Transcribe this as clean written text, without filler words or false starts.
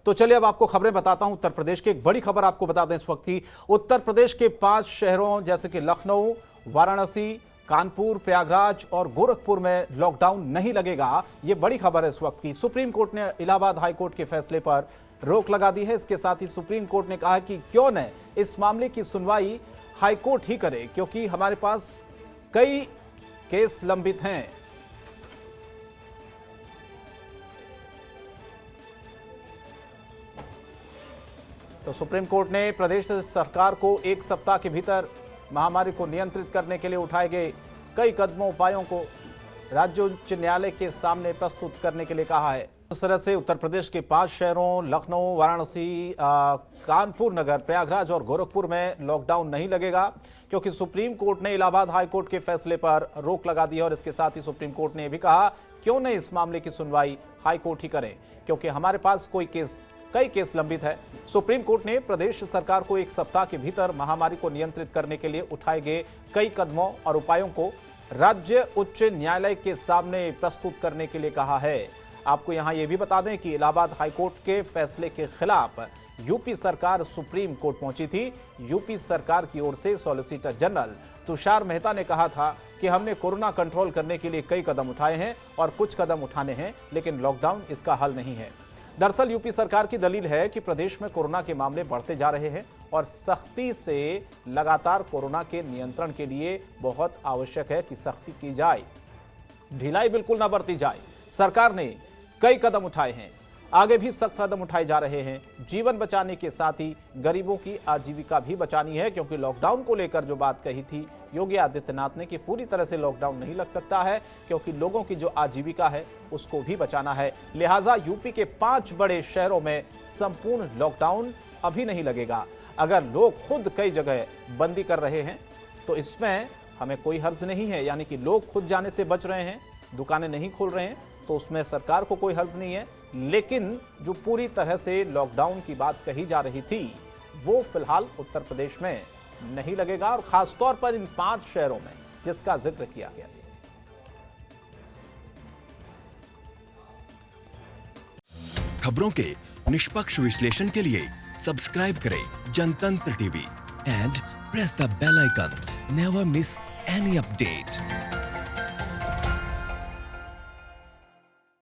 तो चलिए अब आपको खबरें बताता हूं। उत्तर प्रदेश की एक बड़ी खबर आपको बता दें इस वक्त की। उत्तर प्रदेश के 5 शहरों जैसे कि लखनऊ, वाराणसी, कानपुर, प्रयागराज और गोरखपुर में लॉकडाउन नहीं लगेगा। ये बड़ी खबर है इस वक्त की। सुप्रीम कोर्ट ने इलाहाबाद हाई कोर्ट के फैसले पर रोक लगा दी है। इसके साथ ही सुप्रीम कोर्ट ने कहा कि क्यों न इस मामले की सुनवाई हाई कोर्ट ही करे, क्योंकि हमारे पास कई केस लंबित हैं। तो सुप्रीम कोर्ट ने प्रदेश सरकार को 1 सप्ताह के भीतर महामारी को नियंत्रित करने के लिए उठाए गए कई कदमों उपायों को राज्य उच्च न्यायालय के सामने प्रस्तुत करने के लिए कहा है। इस तरह से उत्तर प्रदेश के 5 शहरों लखनऊ, वाराणसी, कानपुर नगर, प्रयागराज और गोरखपुर में लॉकडाउन नहीं लगेगा, क्योंकि सुप्रीम कोर्ट ने इलाहाबाद हाई कोर्ट के फैसले पर रोक लगा दी है। और इसके साथ ही सुप्रीम कोर्ट ने यह भी कहा क्यों न इस मामले की सुनवाई हाई कोर्ट ही करे, क्योंकि हमारे पास कई केस लंबित है। सुप्रीम कोर्ट ने प्रदेश सरकार को 1 सप्ताह के भीतर महामारी को नियंत्रित करने के लिए उठाए गए कई कदमों और उपायों को राज्य उच्च न्यायालय के सामने प्रस्तुत करने के लिए कहा है। आपको यहां यह भी बता दें कि इलाहाबाद हाईकोर्ट के फैसले के खिलाफ यूपी सरकार सुप्रीम कोर्ट पहुंची थी। यूपी सरकार की ओर से सॉलिसिटर जनरल तुषार मेहता ने कहा था कि हमने कोरोना कंट्रोल करने के लिए कई कदम उठाए हैं और कुछ कदम उठाने हैं, लेकिन लॉकडाउन इसका हल नहीं है। दरअसल यूपी सरकार की दलील है कि प्रदेश में कोरोना के मामले बढ़ते जा रहे हैं और सख्ती से लगातार कोरोना के नियंत्रण के लिए बहुत आवश्यक है कि सख्ती की जाए, ढिलाई बिल्कुल ना बरती जाए। सरकार ने कई कदम उठाए हैं, आगे भी सख्त कदम उठाए जा रहे हैं। जीवन बचाने के साथ ही गरीबों की आजीविका भी बचानी है, क्योंकि लॉकडाउन को लेकर जो बात कही थी योगी आदित्यनाथ ने कि पूरी तरह से लॉकडाउन नहीं लग सकता है, क्योंकि लोगों की जो आजीविका है उसको भी बचाना है। लिहाजा यूपी के 5 बड़े शहरों में संपूर्ण लॉकडाउन अभी नहीं लगेगा। अगर लोग खुद कई जगह बंदी कर रहे हैं तो इसमें हमें कोई हर्ज नहीं है, यानी कि लोग खुद जाने से बच रहे हैं, दुकानें नहीं खोल रहे हैं, तो उसमें सरकार को कोई हर्ज नहीं है। लेकिन जो पूरी तरह से लॉकडाउन की बात कही जा रही थी वो फिलहाल उत्तर प्रदेश में नहीं लगेगा, और खासतौर पर इन 5 शहरों में जिसका जिक्र किया गया। खबरों के निष्पक्ष विश्लेषण के लिए सब्सक्राइब करें Jantantra TV and press the bell icon. Never miss any update.